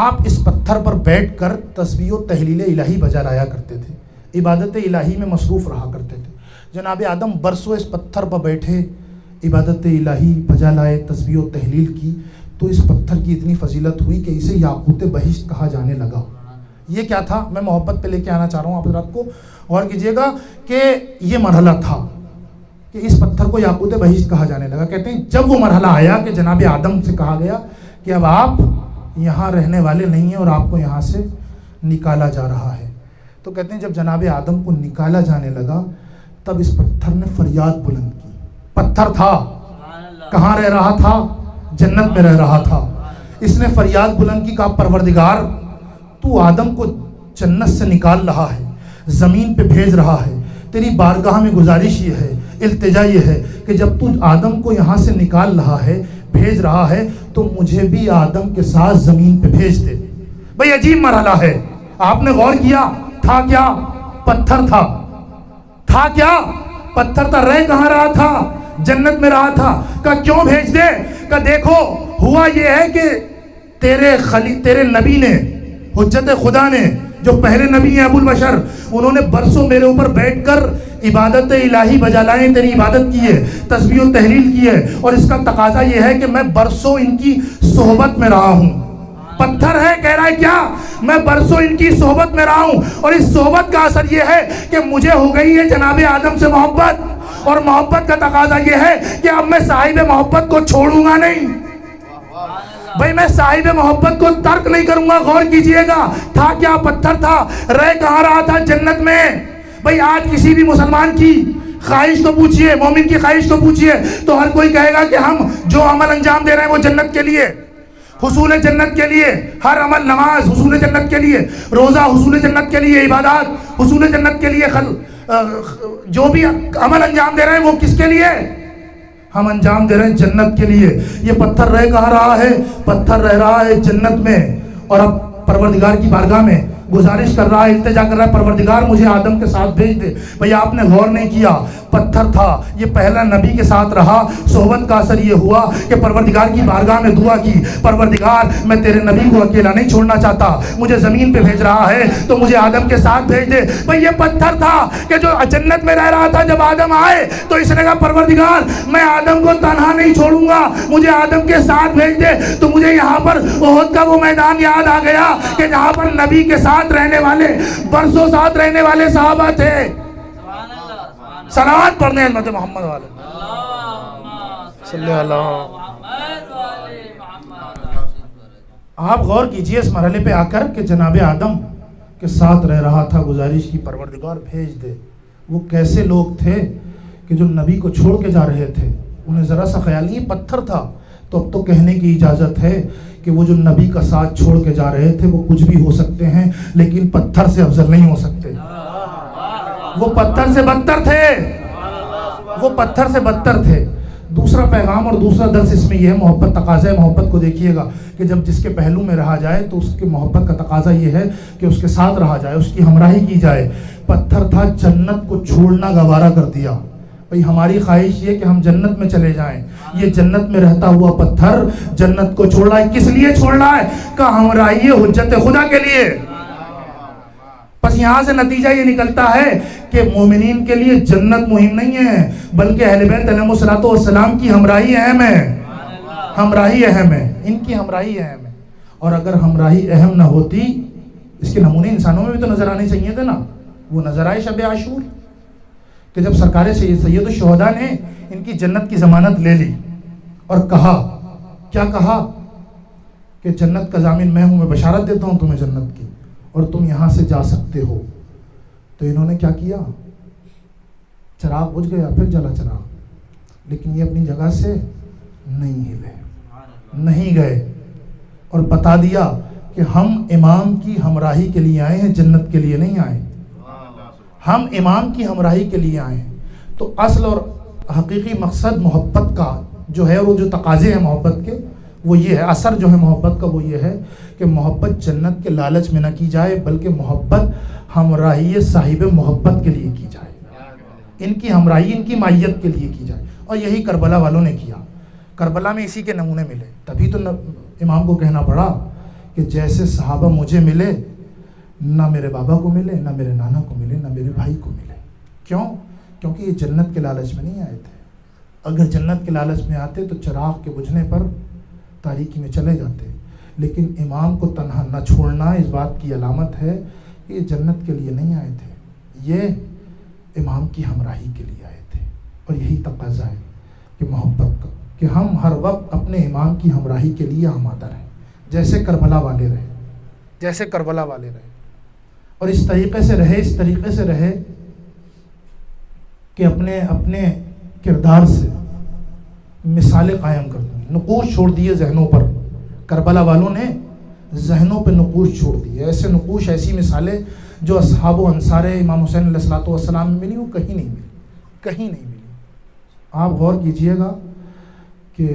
آپ اس پتھر پر بیٹھ کر تسبیح و تہلیل الہی بجا لایا کرتے تھے، عبادت الہی میں مصروف رہا کرتے تھے۔ جناب آدم برسوں اس پتھر پر بیٹھے، عبادت الہی بجا لائے، تسبیح و تہلیل کی، تو اس پتھر کی اتنی فضیلت ہوئی کہ اسے یاقوت بہشت کہا جانے لگا۔ یہ کیا تھا، میں محبت پہ لے کے آنا چاہ رہا ہوں آپ حضرات کو، غور کیجیے گا کہ یہ مرحلہ تھا کہ اس پتھر کو یاقوت بہشت کہا جانے لگا۔ کہتے ہیں جب وہ مرحلہ آیا کہ جناب آدم سے کہا گیا کہ اب آپ یہاں رہنے والے نہیں ہیں اور آپ کو یہاں سے نکالا جا رہا ہے، تو کہتے ہیں جب جناب آدم کو نکالا جانے لگا تب اس پتھر نے فریاد بلند کی۔ پتھر تھا، کہاں رہ رہا تھا، جنت میں رہ رہا تھا. اس نے فریاد بلند کی، کہا پروردگار تو آدم کو جنت سے نکال رہا ہے، زمین پہ بھیج رہا ہے، تیری بارگاہ میں گزارش یہ ہے، التجا یہ ہے کہ جب تو آدم کو یہاں سے نکال رہا ہے، بھیج رہا ہے، تو مجھے بھی آدم کے ساتھ زمین پہ بھیج دے. بھئی عجیب مرحلہ ہے. آپ نے غور کیا تھا کیا؟ پتھر تھا. تھا کیا؟ پتھر تھا. رہ کہاں رہا تھا؟ جنت میں رہا تھا. کہ کیوں بھیج دے؟ کہ دیکھو ہوا یہ ہے کہ تیرے نبی نے، حجت خدا نے، جو پہلے نبی ہیں ابو البشر، انہوں نے برسوں میرے اوپر بیٹھ کر عبادت الہی بجا لائیں، تیری عبادت کی ہے، تسبیح و تحلیل کی ہے، اور اس کا تقاضا یہ ہے کہ میں برسوں ان کی صحبت میں رہا ہوں. پتھر ہے، کہہ رہا ہے کیا؟ میں برسوں ان کی صحبت میں رہا ہوں، اور اس صحبت کا اثر یہ ہے کہ مجھے ہو گئی ہے جناب آدم سے محبت، اور محبت کا تقاضا یہ ہے کہ اب میں صاحب محبت کو چھوڑوں گا نہیں. بھئی میں صاحب محبت کو ترک نہیں کروں گا. غور کیجئے گا، تھا کیا؟ پتھر تھا. رہ کہاں رہا تھا؟ جنت میں. بھئی آج کسی بھی مسلمان کی خواہش کو پوچھئے، مومن کی خواہش کو پوچھئے، تو ہر کوئی کہے گا کہ ہم جو عمل انجام دے رہے ہیں وہ جنت کے لیے، حصول جنت کے لیے. ہر عمل، نماز حصول جنت کے لیے، روزہ حصول جنت کے لیے، عبادات حصول جنت کے لیے. جو بھی عمل انجام دے رہے ہیں وہ کس کے لیے؟ ہم انجام دے رہے ہیں جنت کے لیے. یہ پتھر رہ کہاں رہا ہے؟ پتھر رہ رہا ہے جنت میں، اور اب پروردگار کی بارگاہ میں گزارش کر رہا ہے، التجا کر رہا ہے، پروردگار مجھے آدم کے ساتھ بھیج دے. بھئی آپ نے غور نہیں کیا، پتھر تھا، یہ پہلا نبی کے ساتھ رہا. صحبت کا اثر یہ ہوا کہ پروردگار کی بارگاہ میں دعا کی، پروردگار میں تیرے نبی کو اکیلا نہیں چھوڑنا چاہتا، مجھے زمین پہ بھیج رہا ہے تو مجھے آدم کے ساتھ بھیج دے. بھئی یہ پتھر تھا کہ جو جنت میں رہ رہا تھا. جب آدم آئے تو اس نے کہا پروردگار میں آدم کو تنہا نہیں چھوڑوں گا، مجھے آدم کے ساتھ بھیج دے. تو مجھے یہاں پر احد کا وہ میدان یاد آ گیا کہ جہاں پر نبی کے ساتھ رہنے والے، برسوں ساتھ رہنے والے صحابہ تھے. صلوات پڑھنے حضرت محمد والے صلی اللہ. آپ غور کیجئے اس مرحلے پہ آ کر کہ جناب آدم کے ساتھ رہ رہا تھا، گزارش کی پروردگار بھیج دے. وہ کیسے لوگ تھے کہ جو نبی کو چھوڑ کے جا رہے تھے؟ انہیں ذرا سا خیال نہیں. پتھر تھا تو اب تو کہنے کی اجازت ہے کہ وہ جو نبی کا ساتھ چھوڑ کے جا رہے تھے وہ کچھ بھی ہو سکتے ہیں، لیکن پتھر سے افضل نہیں ہو سکتے. وہ پتھر سے بدتر تھے، وہ پتھر سے بدتر تھے. دوسرا پیغام اور دوسرا درس اس میں یہ ہے، محبت، تقاضا محبت کو دیکھیے گا کہ جب جس کے پہلو میں رہا جائے تو اس کے محبت کا تقاضا یہ ہے کہ اس کے ساتھ رہا جائے، اس کی ہمراہی کی جائے. پتھر تھا، جنت کو چھوڑنا گوارا کر دیا. بھئی ہماری خواہش یہ کہ ہم جنت میں چلے جائیں. یہ جنت میں رہتا ہوا پتھر جنت کو چھوڑ رہا ہے. کس لیے چھوڑ رہا ہے؟ کہ ہمراہی حجت خدا کے لیے. بس یہاں سے نتیجہ یہ نکلتا ہے کہ مومنین کے لیے جنت مہم نہیں ہے، بلکہ اہل بیت علیہ الصلوۃ والسلام کی ہمراہی اہم ہے. ہمراہی اہم ہے، ان کی ہمراہی اہم ہے. اور اگر ہمراہی اہم نہ ہوتی، اس کے نمونے انسانوں میں بھی تو نظر آنے چاہیے تھے نا. وہ نظر آئے شب عاشور کہ جب سرکار سید الشہداء نے ان کی جنت کی ضمانت لے لی اور کہا، کیا کہا؟ کہ جنت کا ضامن میں ہوں، میں بشارت دیتا ہوں تمہیں جنت کی، اور تم یہاں سے جا سکتے ہو. تو انہوں نے کیا کیا؟ چراغ بجھ گیا، پھر جلا چراغ، لیکن یہ اپنی جگہ سے نہیں گئے اور بتا دیا کہ ہم امام کی ہمراہی کے لیے آئے ہیں، جنت کے لیے نہیں آئے. ہم امام کی ہمراہی کے لیے آئے ہیں. تو اصل اور حقیقی مقصد محبت کا جو ہے، وہ جو تقاضے ہیں محبت کے، وہ یہ ہے. اثر جو ہے محبت کا وہ یہ ہے کہ محبت جنت کے لالچ میں نہ کی جائے، بلکہ محبت ہمراہی صاحب محبت کے لیے کی جائے، ان کی ہمراہی، ان کی معیت کے لیے کی جائے. اور یہی کربلا والوں نے کیا. کربلا میں اسی کے نمونے ملے. تبھی تو امام کو کہنا پڑا کہ جیسے صحابہ مجھے ملے، نہ میرے بابا کو ملے، نہ میرے نانا کو ملے، نہ میرے بھائی کو ملے. کیوں؟ کیونکہ یہ جنت کے لالچ میں نہیں آئے تھے. اگر جنت کے لالچ میں آتے تو چراغ کے بجھنے پر تاریکی میں چلے جاتے. لیکن امام کو تنہا نہ چھوڑنا اس بات کی علامت ہے کہ یہ جنت کے لیے نہیں آئے تھے، یہ امام کی ہمراہی کے لیے آئے تھے. اور یہی تقاضا ہے کہ محبت کا، کہ ہم ہر وقت اپنے امام کی ہمراہی کے لیے آمادہ رہیں، جیسے کربلا والے رہے، جیسے کربلا والے رہے. اور اس طریقے سے رہے کہ اپنے کردار سے مثالیں قائم کر دیں. نقوش چھوڑ دیے ذہنوں پر. کربلا والوں نے ذہنوں پہ نقوش چھوڑ دیے. ایسے نقوش، ایسی مثالیں جو اصحاب و انصار امام حسین علیہ الصلوۃ والسلام میں ملی، وہ کہیں نہیں ملی، کہیں نہیں ملی. آپ غور کیجئے گا کہ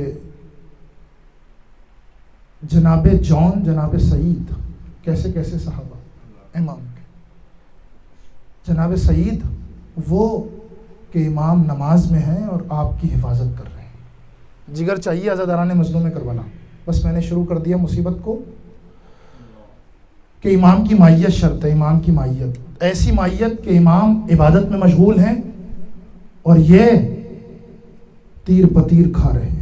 جناب جون، جناب سعید، کیسے کیسے صحابہ امام کے. جناب سعید وہ کہ امام نماز میں ہیں اور آپ کی حفاظت کر رہے ہیں. جگر چاہیے عزاداران مظلوم کربلا. بس میں نے شروع کر دیا مصیبت کو کہ امام کی مائیت شرط ہے. امام کی مائیت، ایسی مائیت کہ امام عبادت میں مشغول ہیں اور یہ تیر پتیر کھا رہے ہیں.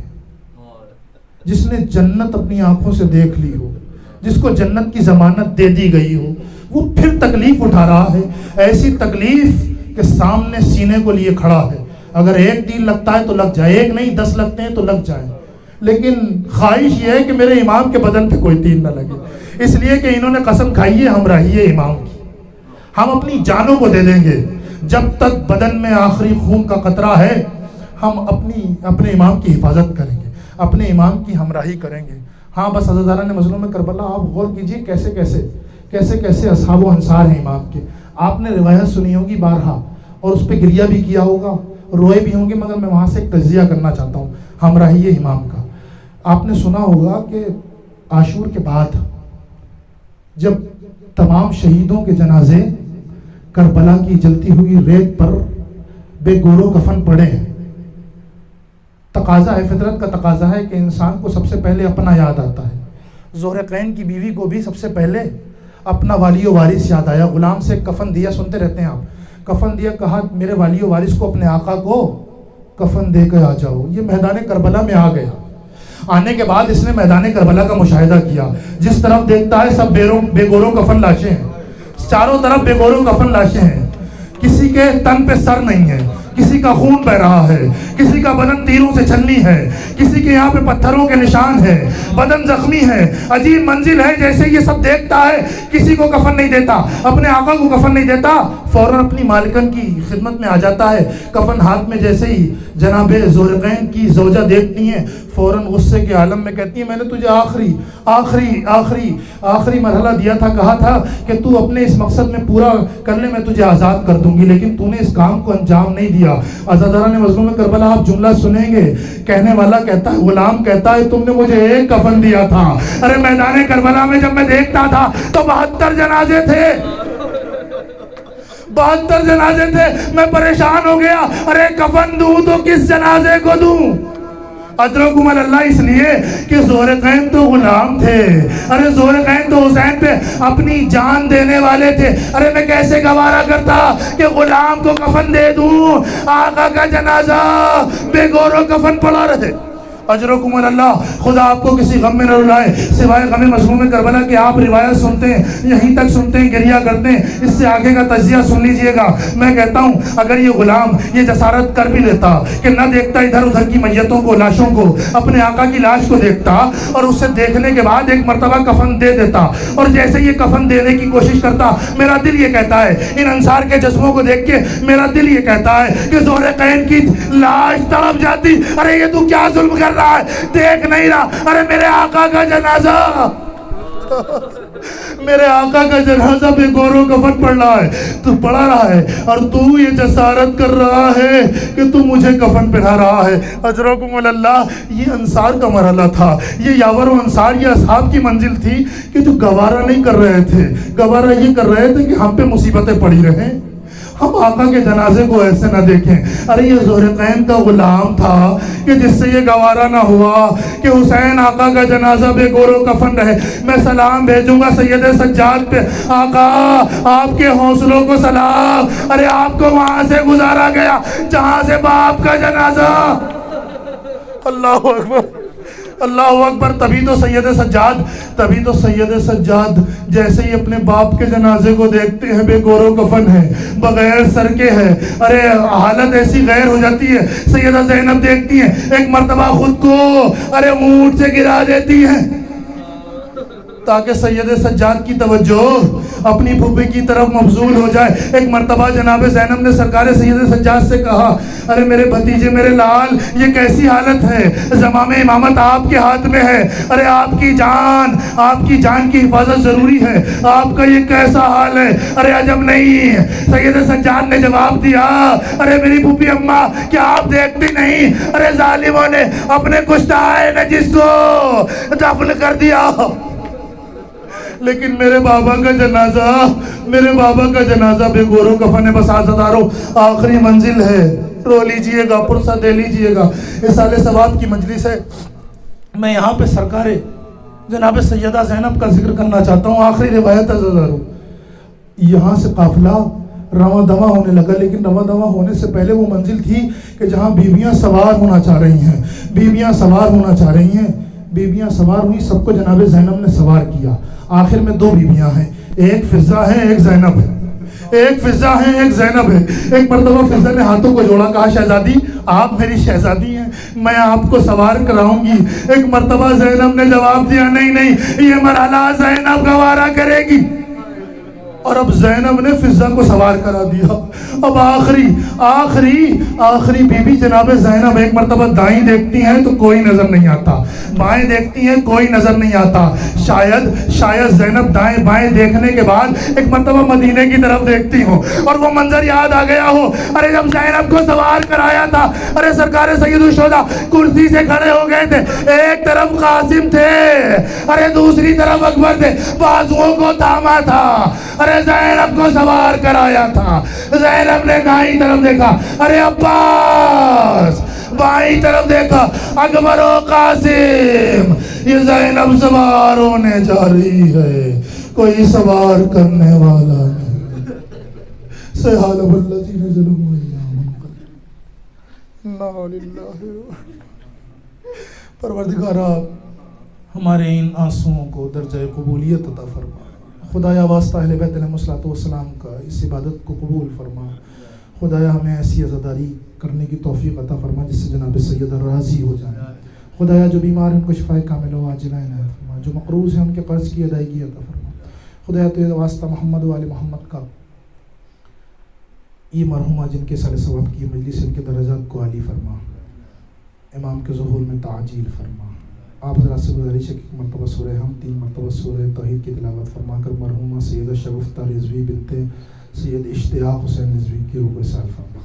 جس نے جنت اپنی آنکھوں سے دیکھ لی ہو، جس کو جنت کی ضمانت دے دی گئی ہو، وہ پھر تکلیف اٹھا رہا ہے. ایسی تکلیف کہ سامنے سینے کو لیے کھڑا ہے. اگر ایک تیر لگتا ہے تو لگ جائے، ایک نہیں 10 لگتے ہیں تو لگ جائے، لیکن خواہش یہ ہے کہ میرے امام کے بدن پہ کوئی تیر نہ لگے. اس لیے کہ انہوں نے قسم کھائی ہے ہمراہی امام کی، ہم اپنی جانوں کو دے دیں گے. جب تک بدن میں آخری خون کا قطرہ ہے ہم اپنے امام کی حفاظت کریں گے، اپنے امام کی ہمراہی کریں گے. ہاں بس عزاداران مظلوم کربلا، آپ غور کیجئے کیسے کیسے اصحاب و انصار ہیں امام کے. آپ نے روایت سنی ہوگی بارہا اور اس پہ گریہ بھی کیا ہوگا، روئے بھی ہوں گے، مگر میں وہاں سے ایک تجزیہ کرنا چاہتا ہوں ہمراہی امام کا. آپ نے سنا ہوگا کہ عاشور کے بعد جب تمام شہیدوں کے جنازے کربلا کی جلتی ہوئی ریت پر بے گور و کفن پڑے ہیں، تقاضا ہے، فطرت کا تقاضا ہے کہ انسان کو سب سے پہلے اپنا یاد آتا ہے. زہرقین کی بیوی کو بھی سب سے پہلے اپنا والی و وارث یاد آیا. غلام سے کفن دیا، سنتے رہتے ہیں آپ، کفن دیا، کہا میرے والی و وارث کو، اپنے آقا کو کفن دے کے آ جاؤ. یہ میدان کربلا میں آ گیا. آنے کے بعد اس نے میدان کربلا کا مشاہدہ کیا. جس طرف دیکھتا ہے سب بے گور و کفن لاشیں ہیں، چاروں طرف بے گور و کفن لاشیں ہیں. کسی کے تن پہ سر نہیں ہے، کسی کا خون بہ رہا ہے، کسی کا بدن تیروں سے چھلنی ہے، کسی کے یہاں پہ پتھروں کے نشان ہے، بدن زخمی ہے. عجیب منزل ہے. جیسے یہ سب دیکھتا ہے کسی کو کفن نہیں دیتا، اپنے آقا کو کفن نہیں دیتا، فوراً اپنی مالکن کی خدمت میں آ جاتا ہے. کفن ہاتھ میں جیسے ہی جناب زورقین کی زوجہ دیکھتی ہیں، فوراً غصے کے عالم میں کہتی ہیں میں نے تجھے آخری آخری آخری آخری مرحلہ دیا تھا، کہا تھا کہ تو اپنے اس مقصد میں پورا کر لے، میں تجھے آزاد کر دوں گی، لیکن تو نے اس کام کو انجام نہیں دیا. عزاداران مظلوم کربلا، آپ جملہ سنیں گے، کہنے والا کہتا ہے، غلام کہتا ہے تم نے مجھے ایک کفن دیا تھا. ارے میدان کربلا میں جب میں دیکھتا تھا تو 72 جنازے تھے، 72 جنازے تھے. میں پریشان ہو گیا، ارے کفن دوں تو کس جنازے کو دوں؟ ادرکم اللہ، اس لیے کہ زورقین تو غلام تھے. ارے زورقین تو حسین پہ اپنی جان دینے والے تھے. ارے میں کیسے گوارا کرتا کہ غلام کو کفن دے دوں، آقا کا جنازہ بے گور و کفن پڑا رہے. اجرکم اللہ، خدا آپ کو کسی غم میں نہ رلائے سوائے غم مظلوم کربلا کہ آپ روایت سنتے ہیں، یہیں تک سنتے ہیں، گریہ کرتے ہیں. اس سے آگے کا تجزیہ سن لیجئے گا. میں کہتا ہوں اگر یہ غلام یہ جسارت کر بھی لیتا کہ نہ دیکھتا ادھر ادھر کی میتوں کو، لاشوں کو، اپنے آقا کی لاش کو دیکھتا اور اسے دیکھنے کے بعد ایک مرتبہ کفن دے دیتا، اور جیسے یہ کفن دینے کی کوشش کرتا، میرا دل یہ کہتا ہے، ان انصار کے جسموں کو دیکھ کے میرا دل یہ کہتا ہے کہ زورقین کی لاش تڑپ جاتی. ارے یہ تو کیا ظلم کر رہا ہے، دیکھ نہیں رہا؟ ارے میرے آقا کا جنازہ، میرے آقا کا جنازہ بے گور و کفن پڑ رہا ہے، تو پڑا رہا ہے، اور تو یہ جسارت کر رہا ہے کہ تو مجھے کفن پہنا رہا ہے. اجرکم اللہ، یہ انصار کا مرحلہ تھا، یہ یاور و انصار، یہ اصحاب کی منزل تھی کہ جو گوارا نہیں کر رہے تھے، گوارا یہ کر رہے تھے کہ ہم پہ مصیبتیں پڑی رہیں، ہم آقا کے جنازے کو ایسے نہ دیکھیں. ارے یہ زہرقین کا غلام تھا کہ جس سے یہ گوارا نہ ہوا کہ حسین آقا کا جنازہ بے گور و کفن رہے. میں سلام بھیجوں گا سید سجاد پہ، آقا آپ کے حوصلوں کو سلام. ارے آپ کو وہاں سے گزارا گیا جہاں سے باپ کا جنازہ. اللہ اکبر، اللہ اکبر. تبھی تو سید سجاد جیسے ہی اپنے باپ کے جنازے کو دیکھتے ہیں، بے گور و کفن ہے، بغیر سر کے ہے، ارے حالت ایسی غیر ہو جاتی ہے. سیدہ زینب دیکھتی ہیں، ایک مرتبہ خود کو ارے اونٹ سے گرا دیتی ہیں. تاکہ سید سجاد کی توجہ اپنی پھوپھی کی طرف مبذول ہو جائے۔ ایک مرتبہ جناب زینب نے سرکار سید سجاد سے کہا، ارے میرے بھتیجے، میرے لال، یہ کیسی حالت ہے؟ زمام امامت آپ کے ہاتھ میں ہے، ارے آپ کی جان کی حفاظت ضروری ہے، آپ کا یہ کیسا حال ہے؟ ارے عجب نہیں۔ سید سجاد نے جواب دیا، ارے میری پھوپھی اماں، کیا آپ دیکھتی نہیں؟ ارے ظالموں نے اپنے کشتہ نجس کو دفن کر دیا، لیکن میرے بابا کا جنازہ بے گورو کفن ہے۔ بس عزادارو، آخری منزل ہے، رو لیجئے گا، پرسہ دے لیجئے گا۔ اصال ثواب کی مجلس ہے، میں یہاں پہ سرکار جناب سیدہ زینب کا ذکر کرنا چاہتا ہوں۔ آخری روایت عزادارو، یہاں سے قافلہ رواں دواں ہونے لگا، لیکن رواں دواں ہونے سے پہلے وہ منزل تھی کہ جہاں بیویاں سوار ہونا چاہ رہی ہیں، بیویاں سوار ہوئی، سب کو جناب زینب نے سوار کیا۔ آخر میں دو بیویاں ہیں، ایک فضہ ہے، ایک زینب ہے۔ ایک مرتبہ فضہ نے ہاتھوں کو جوڑا، کہا شہزادی آپ میری شہزادی ہیں، میں آپ کو سوار کراؤں گی۔ ایک مرتبہ زینب نے جواب دیا، نہیں، یہ مرحلہ زینب گوارا کرے گی، اور اب زینب نے فضہ کو سوار کرا دیا۔ اب آخری بی بی جناب زینب ایک مرتبہ دائیں دیکھتی ہیں تو کوئی نظر نہیں آتا، بائیں دیکھتی ہیں کوئی نظر نہیں آتا۔ شاید زینب دائیں بائیں دیکھنے کے بعد ایک مرتبہ مدینے کی طرف دیکھتی ہوں اور وہ منظر یاد آ گیا ہو، ارے جب زینب کو سوار کرایا تھا، ارے سرکار سید الشہداء کرسی سے کھڑے ہو گئے تھے، ایک طرف قاسم تھے، ارے دوسری طرف اکبر تھے، بازوؤں کو تھاما تھا، ارے زینب کو سوار کرایا تھا۔ زینب نے دائیں طرف دیکھا، ارے عباس، بائیں طرف دیکھا، اکبر و قاسم، یہ زینب سوار ہونے جا رہی ہے، کوئی سوار کرنے والا نہیں۔ سیحالب الذین ظلموا ایام انا للہ۔ پروردگارا ہمارے ان آنسوؤں کو درجہ قبولیت عطا فرما، خدایا واسطہ اہل بیت علیہ السلام کا اس عبادت کو قبول فرما، خدایا ہمیں ایسی عزاداری کرنے کی توفیق عطا فرما جس سے جناب سیدہ راضی ہو جائیں، خدایا جو بیمار ہیں ان کو شفائے کامل و عاجلہ عنایت فرما، جو مقروض ہیں ان کے قرض کی ادائیگی عطا فرما، خدایا تو واسطہ محمد و آل محمد کا یہ مرحومہ جن کے سال ثواب کی مجلس ان کے درجات کو عالی فرما، امام کے ظہور میں تعجیل فرما۔ آپ حضرات سے گزارش ہے کہ مرتبہ سورہ ہم 3 مرتبہ سورہ توحید کی تلاوت فرما کر مرحومہ سیدہ شگفتہ رضوی بنت سید اشتیاق حسین رضوی کی روح کو سال فرما۔